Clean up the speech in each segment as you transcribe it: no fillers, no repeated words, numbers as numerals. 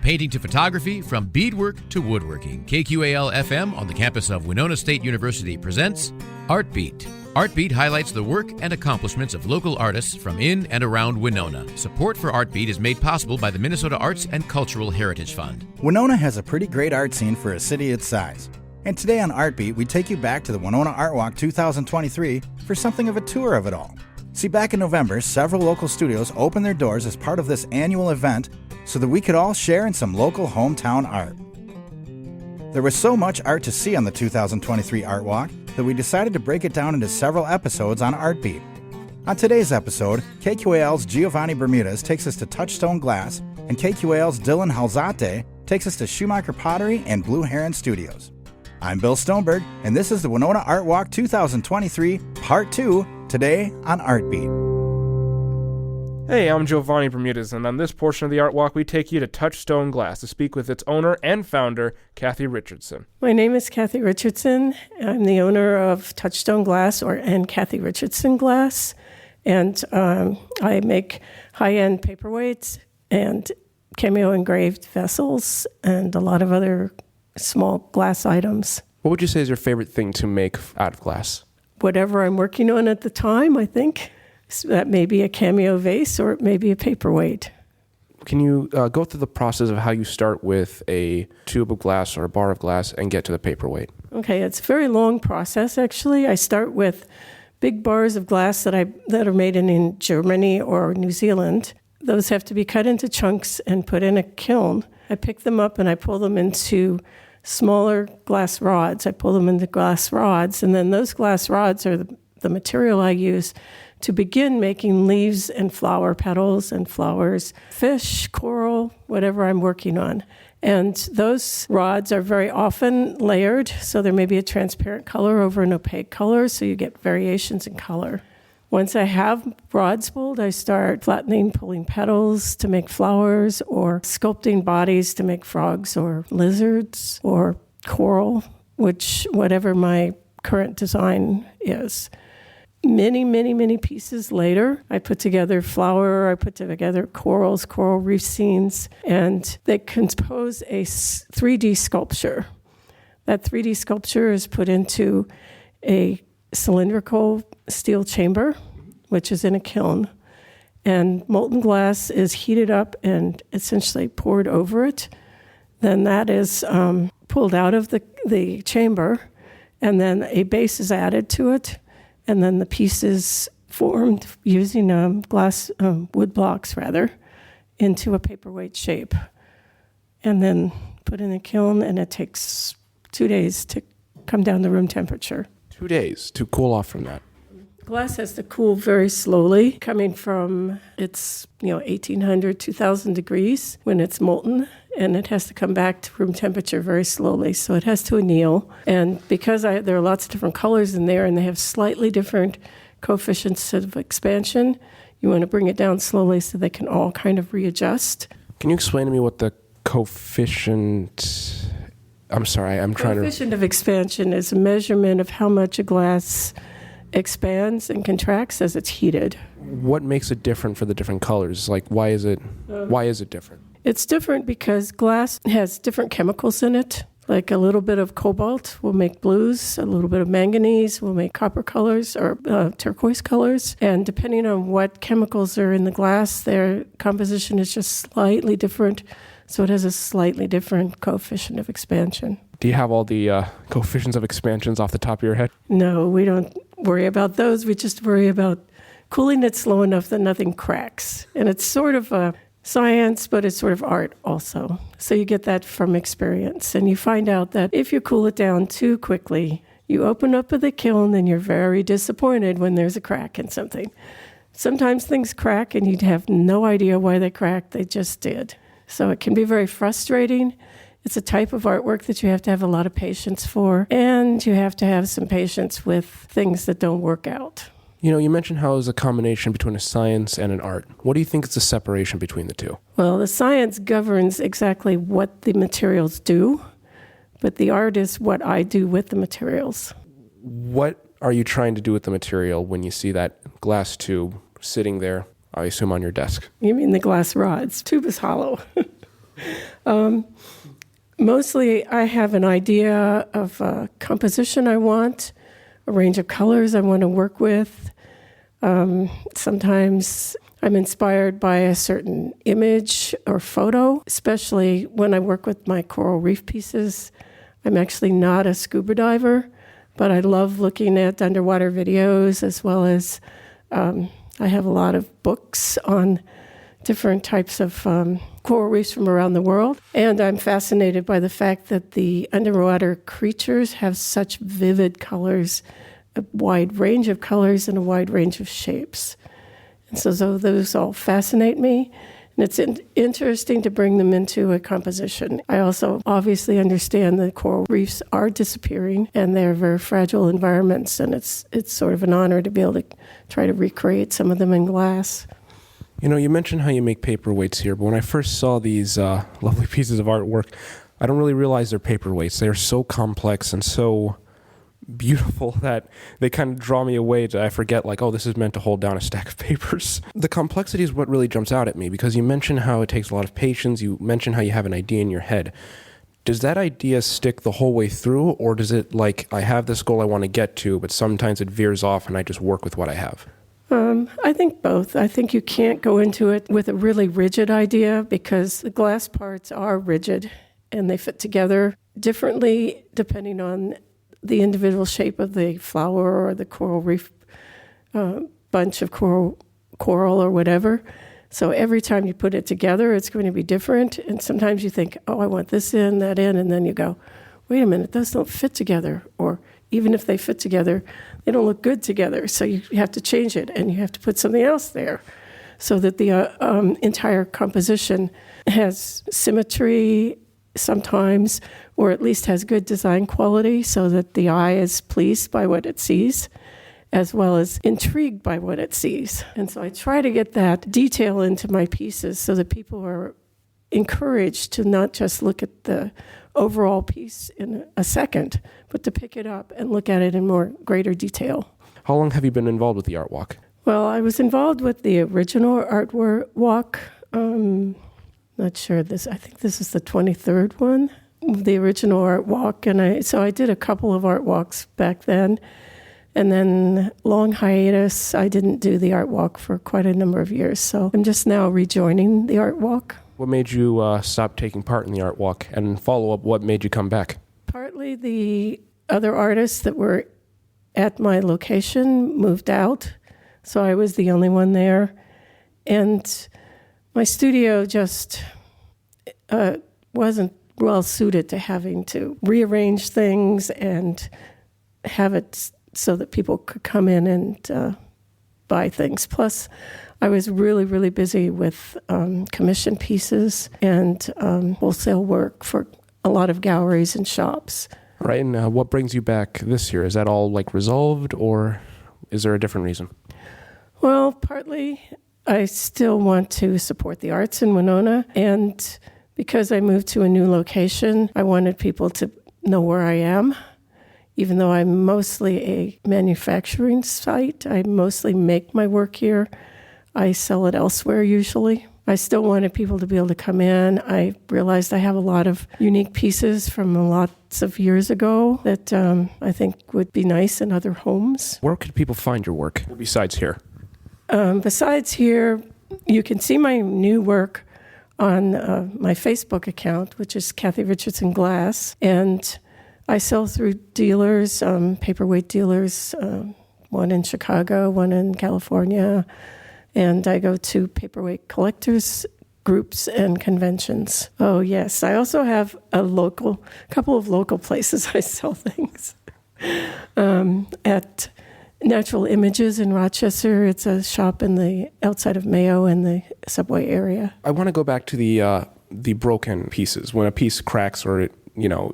painting to photography, from beadwork to woodworking, KQAL FM on the campus of Winona State University presents Art Beat. Art Beat highlights the work and accomplishments of local artists from in and around Winona. Support for Art Beat is made possible by the Minnesota Arts and Cultural Heritage Fund. Winona has a pretty great art scene for a city its size. And today on Art Beat, we take you back to the Winona Art Walk 2023 for something of a tour of it all. See, back in November, several local studios opened their doors as part of this annual event so that we could all share in some local hometown art. There was so much art to see on the 2023 Art Walk that we decided to break it down into several episodes on Art Beat. On today's episode, KQAL's Jiovani Bermudez takes us to Touchstone Glass, and KQAL's Dylan Alzate takes us to Schumaker Pottery and Blue Heron Studios. I'm Bill Stoneberg, and this is the Winona Art Walk 2023, Part 2, today on Art Beat. Hey, I'm Jiovani Bermudez, and on this portion of the Art Walk, we take you to Touchstone Glass to speak with its owner and founder, Kathy Richardson. My name is Kathy Richardson. I'm the owner of Touchstone Glass and Kathy Richardson Glass, and I make high-end paperweights and cameo-engraved vessels and a lot of other small glass items. What would you say is your favorite thing to make out of glass? Whatever I'm working on at the time, I think. So that may be a cameo vase or it may be a paperweight. Can you go through the process of how you start with a tube of glass or a bar of glass and get to the paperweight? Okay, it's a very long process, actually. I start with big bars of glass that are made in Germany or New Zealand. Those have to be cut into chunks and put in a kiln. I pick them up and I pull them into smaller glass rods. I pull them into glass rods, and then those glass rods are the material I use to begin making leaves and flower petals and flowers, fish, coral, whatever I'm working on. And those rods are very often layered, so there may be a transparent color over an opaque color, so you get variations in color. Once I have rods pulled, I start flattening, pulling petals to make flowers, or sculpting bodies to make frogs or lizards or coral, whatever my current design is. Many, many, many pieces later, I put together flower, I put together corals, coral reef scenes, and they compose a 3D sculpture. That 3D sculpture is put into a cylindrical steel chamber, which is in a kiln, and molten glass is heated up and essentially poured over it. Then that is pulled out of the chamber, and then a base is added to it, and then the pieces formed using wood blocks into a paperweight shape, and then put in a kiln, and it takes 2 days to come down to room temperature. 2 days to cool off from that. Glass has to cool very slowly, coming from 1,800, 2,000 degrees when it's molten, and it has to come back to room temperature very slowly. So it has to anneal. And because there are lots of different colors in there, and they have slightly different coefficients of expansion, you want to bring it down slowly so they can all kind of readjust. Can you explain to me what the coefficient... Coefficient of expansion is a measurement of how much a glass expands and contracts as it's heated. What makes it different for the different colors? Like, why is it different? It's different because glass has different chemicals in it. Like a little bit of cobalt will make blues, a little bit of manganese will make copper colors or turquoise colors. And depending on what chemicals are in the glass, their composition is just slightly different. So it has a slightly different coefficient of expansion. Do you have all the coefficients of expansions off the top of your head? No, we don't worry about those. We just worry about cooling it slow enough that nothing cracks. And it's sort of a science, but it's sort of art also. So you get that from experience. And you find out that if you cool it down too quickly, you open up the kiln and you're very disappointed when there's a crack in something. Sometimes things crack and you have no idea why they cracked. They just did. So it can be very frustrating. It's a type of artwork that you have to have a lot of patience for, and you have to have some patience with things that don't work out. You mentioned how it's a combination between a science and an art. What do you think is the separation between the two? Well, the science governs exactly what the materials do, but the art is what I do with the materials. What are you trying to do with the material when you see that glass tube sitting there, I assume, on your desk? You mean the glass rods? Tube is hollow. Mostly I have an idea of a composition I want, a range of colors I want to work with. Sometimes I'm inspired by a certain image or photo, especially when I work with my coral reef pieces. I'm actually not a scuba diver, but I love looking at underwater videos, as well as I have a lot of books on different types of coral reefs from around the world. And I'm fascinated by the fact that the underwater creatures have such vivid colors, a wide range of colors and a wide range of shapes. And so those all fascinate me. And it's interesting to bring them into a composition. I also obviously understand that coral reefs are disappearing and they're very fragile environments. And it's sort of an honor to be able to try to recreate some of them in glass. You know, you mentioned how you make paperweights here, but when I first saw these lovely pieces of artwork, I don't really realize they're paperweights. They're so complex and so beautiful that they kind of draw me away. I forget, like, oh, this is meant to hold down a stack of papers. The complexity is what really jumps out at me, because you mentioned how it takes a lot of patience. You mentioned how you have an idea in your head. Does that idea stick the whole way through, or does it, like, I have this goal I want to get to, but sometimes it veers off and I just work with what I have? I think both. I think you can't go into it with a really rigid idea, because the glass parts are rigid and they fit together differently depending on the individual shape of the flower or the coral reef bunch of coral or whatever. So every time you put it together, it's going to be different. And sometimes you think, oh, I want this in, that in, and then you go, wait a minute, those don't fit together. Or even if they fit together, they don't look good together. So you have to change it, and you have to put something else there so that the entire composition has symmetry sometimes, or at least has good design quality, so that the eye is pleased by what it sees, as well as intrigued by what it sees. And so I try to get that detail into my pieces so that people are encouraged to not just look at the overall piece in a second, but to pick it up and look at it in more greater detail. How long have you been involved with the art walk? Well, I was involved with the original art walk. Not sure I think this is the 23rd one, the original art walk. And I did a couple of art walks back then. And then long hiatus, I didn't do the art walk for quite a number of years. So I'm just now rejoining the art walk. What made you stop taking part in the art walk? And follow up, what made you come back? Partly the other artists that were at my location moved out. So I was the only one there. And my studio just wasn't well suited to having to rearrange things and have it so that people could come in and buy things. Plus, I was really, really busy with commission pieces and wholesale work for a lot of galleries and shops. Right, and what brings you back this year? Is that all like resolved, or is there a different reason? Well, partly I still want to support the arts in Winona, and because I moved to a new location, I wanted people to know where I am. Even though I'm mostly a manufacturing site, I mostly make my work here. I sell it elsewhere usually. I still wanted people to be able to come in. I realized I have a lot of unique pieces from lots of years ago that I think would be nice in other homes. Where could people find your work besides here? Besides here, you can see my new work on my Facebook account, which is Kathy Richardson Glass. And I sell through dealers, paperweight dealers, one in Chicago, one in California. And I go to paperweight collectors groups and conventions. Oh, yes. I also have a couple of local places I sell things. At Natural Images in Rochester. It's a shop outside of Mayo in the subway area. I want to go back to the broken pieces. When a piece cracks or it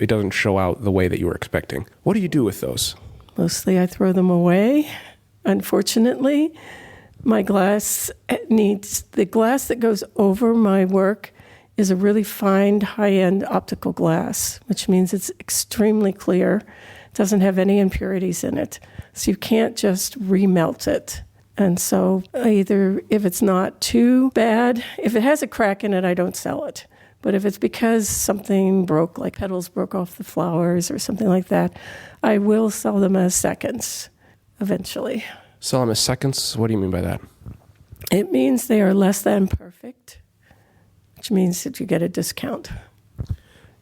doesn't show out the way that you were expecting. What do you do with those? Mostly I throw them away, unfortunately. My glass the glass that goes over my work is a really fine, high-end optical glass, which means it's extremely clear. It doesn't have any impurities in it. So you can't just remelt it. And so either if it's not too bad, if it has a crack in it, I don't sell it. But if it's because something broke, like petals broke off the flowers or something like that, I will sell them as seconds eventually. Sell them as seconds? What do you mean by that? It means they are less than perfect, which means that you get a discount.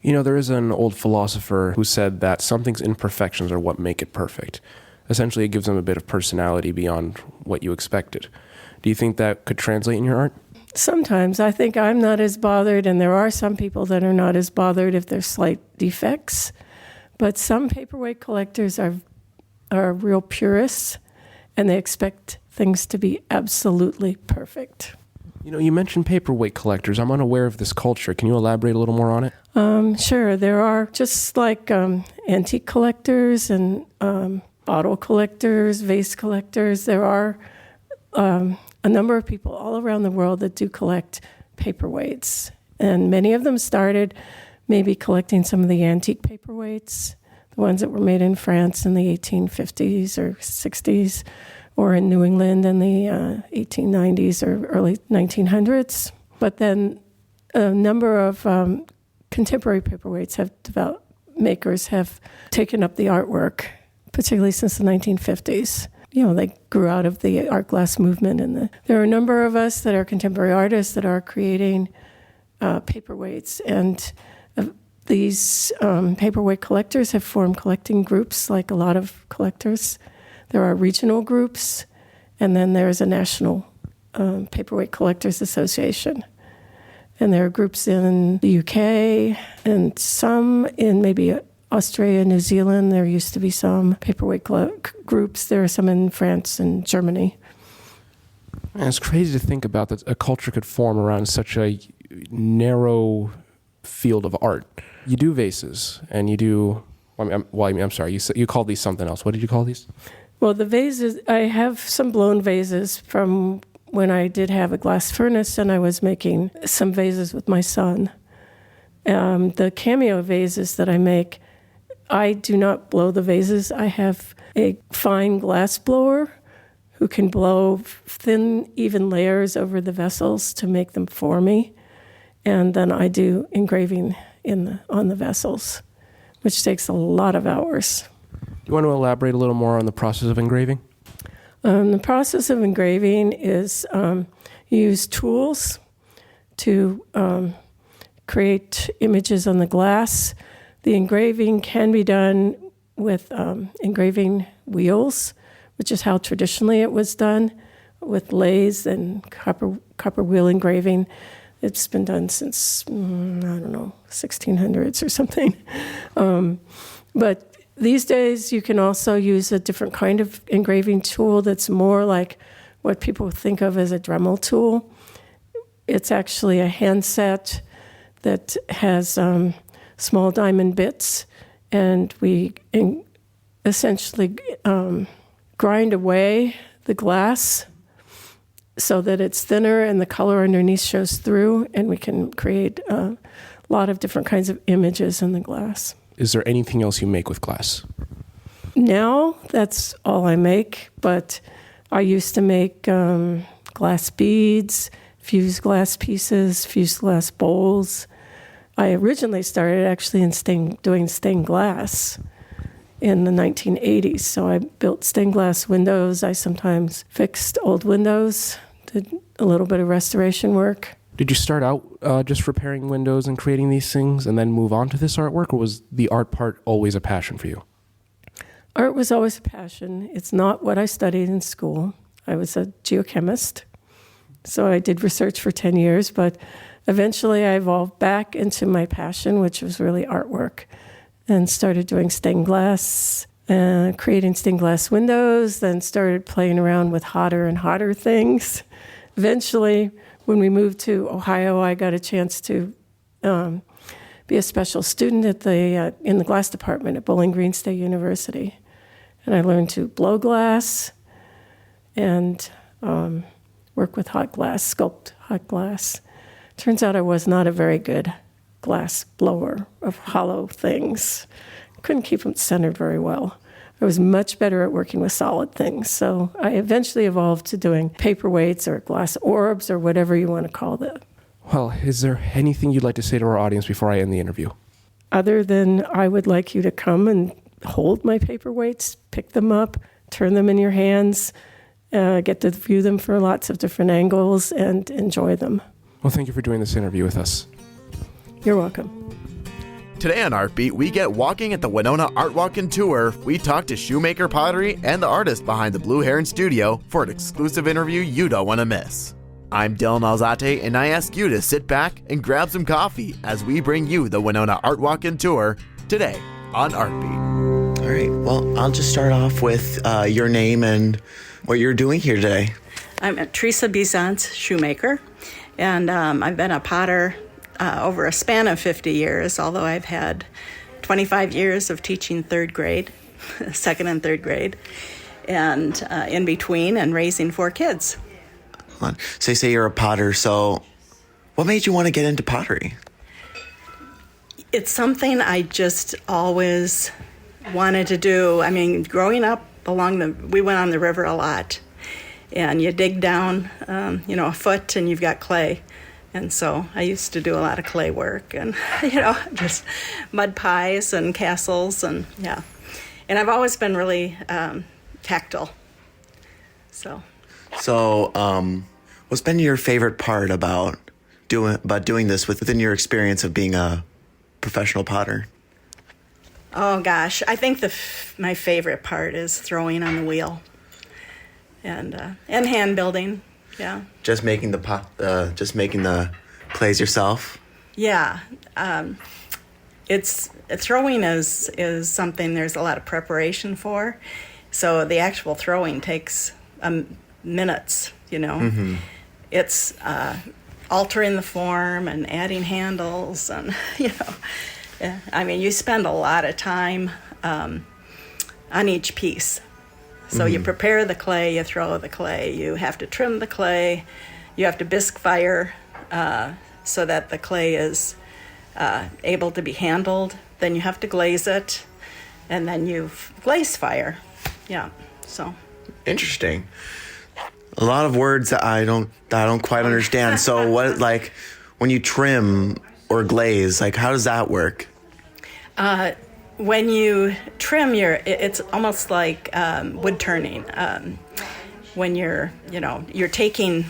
You know, there is an old philosopher who said that something's imperfections are what make it perfect. Essentially, it gives them a bit of personality beyond what you expected. Do you think that could translate in your art? Sometimes. I think I'm not as bothered, and there are some people that are not as bothered if there's slight defects. But some paperweight collectors are real purists, and they expect things to be absolutely perfect. You know, you mentioned paperweight collectors. I'm unaware of this culture. Can you elaborate a little more on it? Sure. There are just like antique collectors and bottle collectors, vase collectors. There are a number of people all around the world that do collect paperweights. And many of them started maybe collecting some of the antique paperweights, the ones that were made in France in the 1850s or 60s, or in New England in the 1890s or early 1900s. But then a number of contemporary paperweights makers have taken up the artwork, particularly since the 1950s. You know, they grew out of the art glass movement. And there are a number of us that are contemporary artists that are creating paperweights. And these paperweight collectors have formed collecting groups, like a lot of collectors. There are regional groups, and then there's a national Paperweight Collectors Association. And there are groups in the UK and some in maybe Australia, New Zealand. There used to be some paperweight groups. There are some in France and Germany. And it's crazy to think about that a culture could form around such a narrow field of art. You do vases, and you do... I'm sorry, you called these something else. What did you call these? Well, the vases, I have some blown vases from when I did have a glass furnace, and I was making some vases with my son. The cameo vases that I make, I do not blow the vases. I have a fine glass blower who can blow thin, even layers over the vessels to make them for me. And then I do engraving on the vessels, which takes a lot of hours. Do you want to elaborate a little more on the process of engraving? The process of engraving is you use tools to create images on the glass. The engraving can be done with engraving wheels, which is how traditionally it was done, with lathes and copper wheel engraving. It's been done since, 1600s or something. But these days, you can also use a different kind of engraving tool that's more like what people think of as a Dremel tool. It's actually a handset that has small diamond bits, and we essentially grind away the glass so that it's thinner and the color underneath shows through, and we can create a lot of different kinds of images in the glass. Is there anything else you make with glass? Now, that's all I make, but I used to make glass beads, fused glass pieces, fused glass bowls. I originally started actually doing stained glass in the 1980s, so I built stained glass windows. I sometimes fixed old windows, did a little bit of restoration work. Did you start out just repairing windows and creating these things and then move on to this artwork, or was the art part always a passion for you? Art was always a passion. It's not what I studied in school. I was a geochemist, so I did research for 10 years, but eventually I evolved back into my passion, which was really artwork, and started doing stained glass, creating stained glass windows, then started playing around with hotter and hotter things. Eventually, when we moved to Ohio, I got a chance to be a special student in the glass department at Bowling Green State University. And I learned to blow glass and work with hot glass, sculpt hot glass. Turns out I was not a very good glass blower of hollow things. Couldn't keep them centered very well. I was much better at working with solid things. So I eventually evolved to doing paperweights or glass orbs or whatever you want to call them. Well, is there anything you'd like to say to our audience before I end the interview? Other than I would like you to come and hold my paperweights, pick them up, turn them in your hands, get to view them from lots of different angles, and enjoy them. Well, thank you for doing this interview with us. You're welcome. Today on Artbeat, we get walking at the Winona Art Walk and Tour. We talk to Schumaker Pottery and the artist behind the Blue Heron Studio for an exclusive interview you don't want to miss. I'm Dylan Alzate, and I ask you to sit back and grab some coffee as we bring you the Winona Art Walk and Tour today on Artbeat. All right, well, I'll just start off with your name and what you're doing here today. I'm Teresa Bizant's Schumaker, and I've been a potter over a span of 50 years, although I've had 25 years of teaching third grade, second and third grade, and in between, and raising 4 kids. So you say you're a potter, so what made you want to get into pottery? It's something I just always wanted to do. I mean, growing up we went on the river a lot, and you dig down, a foot, and you've got clay. And so I used to do a lot of clay work and, just mud pies and castles and, yeah. And I've always been really tactile, so. So what's been your favorite part about doing this within your experience of being a professional potter? Oh, gosh. I think my favorite part is throwing on the wheel and hand building. Yeah. Just making the clays yourself? Yeah. Throwing is something there's a lot of preparation for. So the actual throwing takes minutes, Mm-hmm. It's altering the form and adding handles and, I mean, you spend a lot of time on each piece. So you prepare the clay, you throw the clay, you have to trim the clay, you have to bisque fire so that the clay is able to be handled. Then you have to glaze it, and then you glaze fire. Yeah, so. Interesting. A lot of words that I don't quite understand. So what, like, when you trim or glaze, like, how does that work? When you trim it's almost like wood turning. When you're taking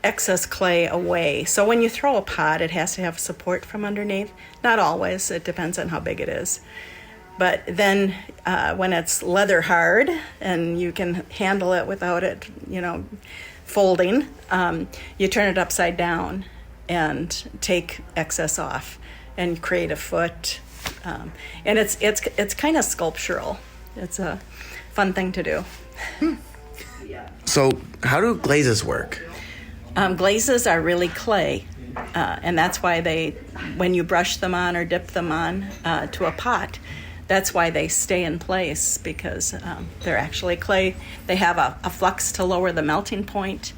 excess clay away. So when you throw a pot, it has to have support from underneath. Not always. It depends on how big it is. But then when it's leather hard and you can handle it without it, folding, you turn it upside down and take excess off and create a foot. And it's kind of sculptural. It's a fun thing to do. So how do glazes work? Glazes are really clay, and that's why when you brush them on or dip them on to a pot, that's why they stay in place, because they're actually clay. They have a flux to lower the melting point,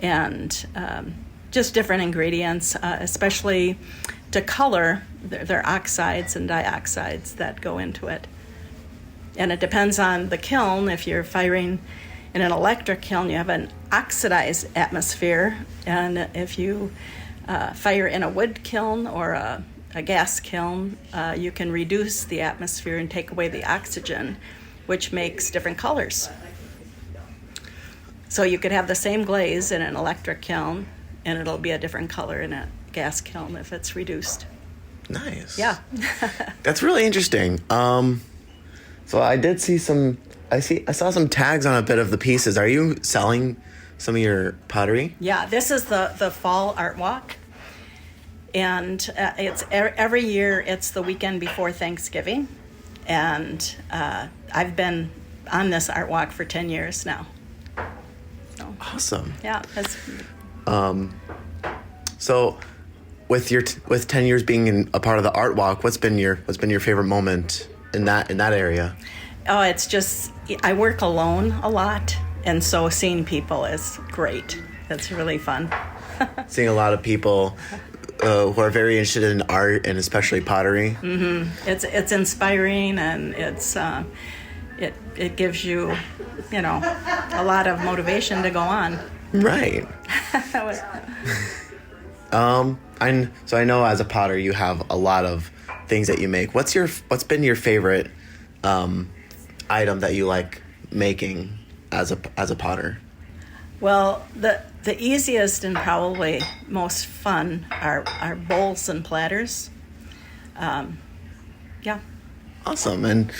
and just different ingredients, especially to color. There are oxides and dioxides that go into it. And it depends on the kiln. If you're firing in an electric kiln, you have an oxidized atmosphere. And if you fire in a wood kiln or a gas kiln, you can reduce the atmosphere and take away the oxygen, which makes different colors. So you could have the same glaze in an electric kiln, and it'll be a different color in a gas kiln if it's reduced. Nice. Yeah. That's really interesting. So I did see I saw some tags on a bit of the pieces. Are you selling some of your pottery? Yeah, this is the Fall Art Walk. And it's every year, it's the weekend before Thanksgiving. And I've been on this art walk for 10 years now. So, awesome. Yeah. So with 10 years being a part of the art walk, what's been your favorite moment in that area? Oh, it's just, I work alone a lot, and so seeing people is great. It's really fun. Seeing a lot of people who are very interested in art and especially pottery. Mm-hmm. It's inspiring, and it gives you, a lot of motivation to go on. Right. I know as a potter you have a lot of things that you make. What's been your favorite item that you like making as a potter? Well, the easiest and probably most fun are bowls and platters. Yeah. Awesome. And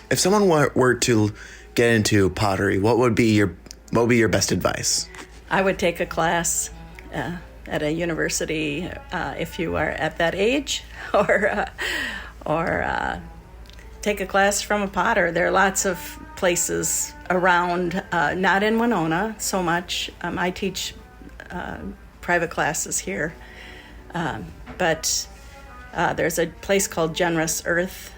if someone were to get into pottery, what would be your best advice? I would take a class at a university if you are at that age, or take a class from a potter. There are lots of places around, not in Winona so much. I teach private classes here, but there's a place called Generous Earth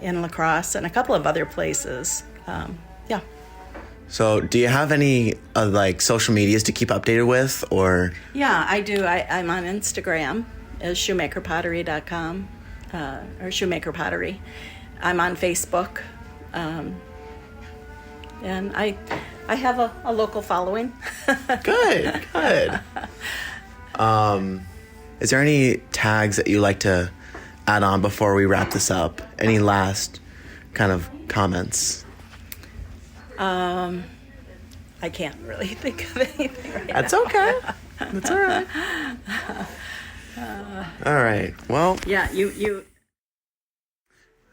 in La Crosse and a couple of other places. Yeah. So do you have any social medias to keep updated with, or? Yeah, I do. I'm on Instagram as Schumakerpottery.com or Schumaker Pottery. I'm on Facebook. And I have a local following. Good. Is there any tags that you like to add on before we wrap this up? Any last kind of comments? I can't really think of anything right That's now. okay. That's all right. All right. Well. Yeah, you.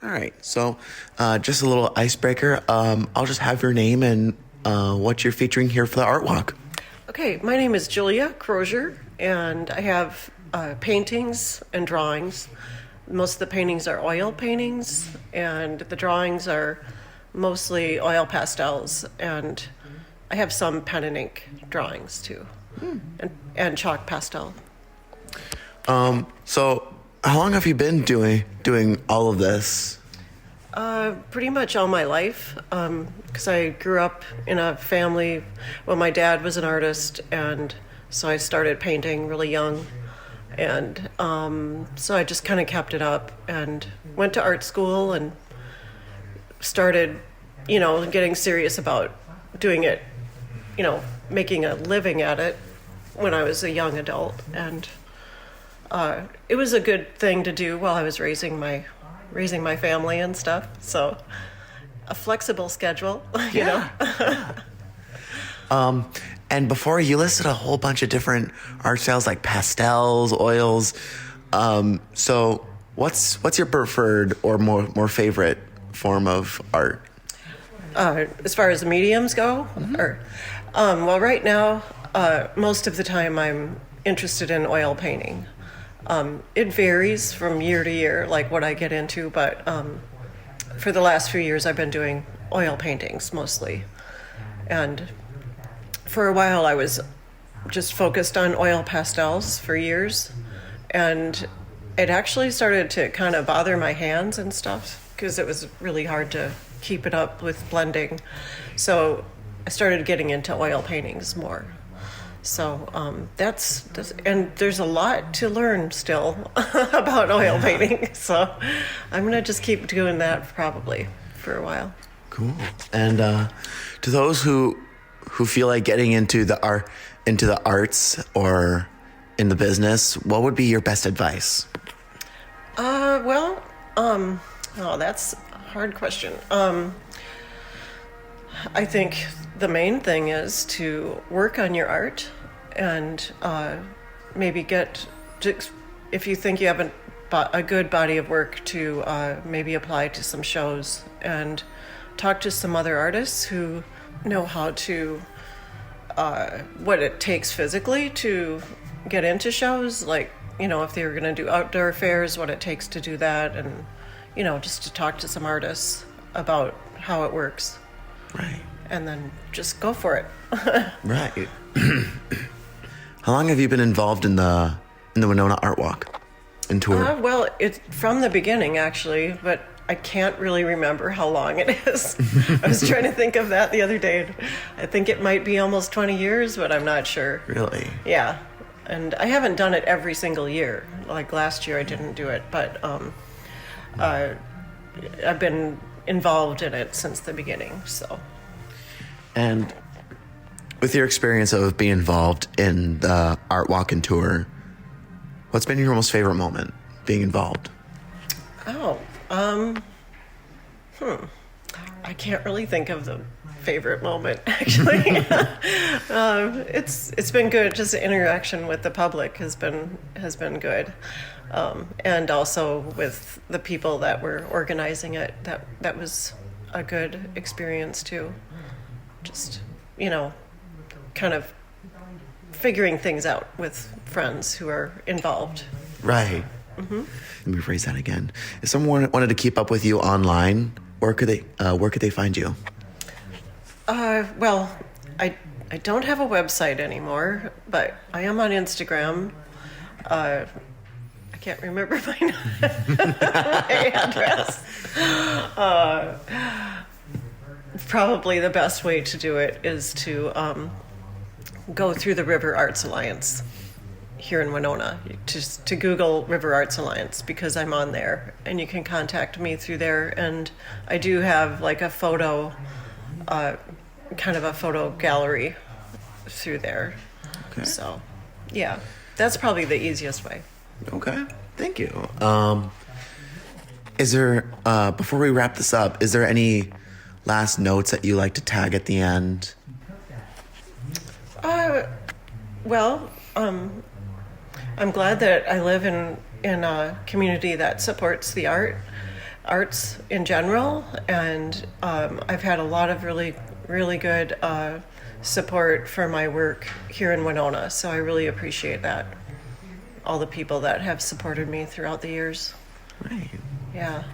All right. So, just a little icebreaker. I'll just have your name and what you're featuring here for the art walk. Okay. My name is Julia Crozier, and I have paintings and drawings. Most of the paintings are oil paintings, and the drawings are mostly oil pastels, and I have some pen and ink drawings too, and chalk pastel. So how long have you been doing all of this? Pretty much all my life, because I grew up in a family. Well, my dad was an artist, and so I started painting really young, and so I just kind of kept it up and went to art school and started, getting serious about doing it, making a living at it when I was a young adult. And it was a good thing to do while I was raising my family and stuff. So a flexible schedule, you know. And before, you listed a whole bunch of different art styles like pastels, oils. So what's your preferred or more favorite form of art? As far as the mediums go? Well, right now, most of the time I'm interested in oil painting. It varies from year to year, like what I get into, but for the last few years I've been doing oil paintings mostly. And for a while I was just focused on oil pastels for years, and it actually started to kind of bother my hands and stuff because it was really hard to keep it up with blending. So I started getting into oil paintings more. So that's and there's a lot to learn still about oil painting. So I'm gonna just keep doing that probably for a while. Cool. And to those who feel like getting into the arts or in the business, what would be your best advice? That's a hard question. I think the main thing is to work on your art and maybe if you think you have a good body of work, to maybe apply to some shows and talk to some other artists who know how to, what it takes physically to get into shows, like, if they were going to do outdoor fairs, what it takes to do that, and, just to talk to some artists about how it works. Right. And then just go for it. Right. How long have you been involved in the Winona Art Walk and tour? Well, it's from the beginning, actually, but I can't really remember how long it is. I was trying to think of that the other day. I think it might be almost 20 years, but I'm not sure. Really? Yeah. And I haven't done it every single year. Like last year I didn't do it, but I've been involved in it since the beginning, so. And With your experience of being involved in the Art Walk and Tour, what's been your most favorite moment being involved? I can't really think of the favorite moment, actually. It's been good. Just the interaction with the public has been good, and also with the people that were organizing it. That was a good experience too. Just kind of figuring things out with friends who are involved. Right. Mm-hmm. Let me rephrase that again. If someone wanted to keep up with you online, where could they find you? Well, I don't have a website anymore, but I am on Instagram. I can't remember my address. Probably the best way to do it is to go through the River Arts Alliance here in Winona. Just to Google River Arts Alliance, because I'm on there, and you can contact me through there. And I do have like a photo, kind of a photo gallery through there. Okay. So, yeah, that's probably the easiest way. Okay, thank you. Is there, before we wrap this up, is there any last notes that you like to tag at the end? I'm glad that I live in a community that supports the arts in general, and I've had a lot of really, really good support for my work here in Winona, so I really appreciate that. All the people that have supported me throughout the years. Right. Yeah.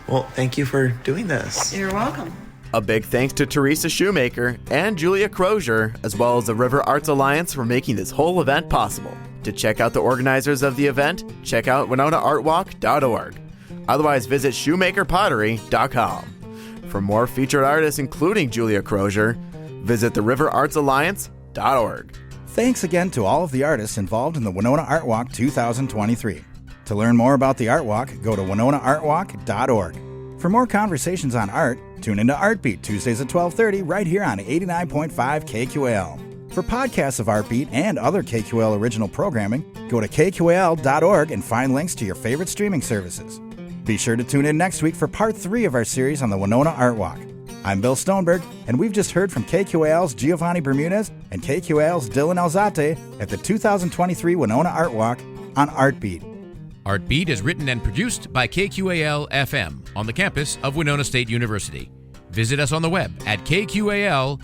Well, thank you for doing this. You're welcome. A big thanks to Teresa Schumaker and Julia Crozier, as well as the River Arts Alliance, for making this whole event possible. To check out the organizers of the event, check out WinonaArtWalk.org. Otherwise, visit SchumakerPottery.com. For more featured artists, including Julia Crozier, visit TheRiverArtsAlliance.org. Thanks again to all of the artists involved in the Winona Art Walk 2023. To learn more about the Art Walk, go to WinonaArtWalk.org. For more conversations on art, tune into Artbeat Tuesdays at 12:30 right here on 89.5 KQAL. For podcasts of Artbeat and other KQAL original programming, go to KQAL.org and find links to your favorite streaming services. Be sure to tune in next week for part 3 of our series on the Winona Art Walk. I'm Bill Stoneberg, and we've just heard from KQAL's Jiovani Bermudez and KQAL's Dylan Alzate at the 2023 Winona Art Walk on Artbeat. Artbeat is written and produced by KQAL-FM on the campus of Winona State University. Visit us on the web at KQAL.org.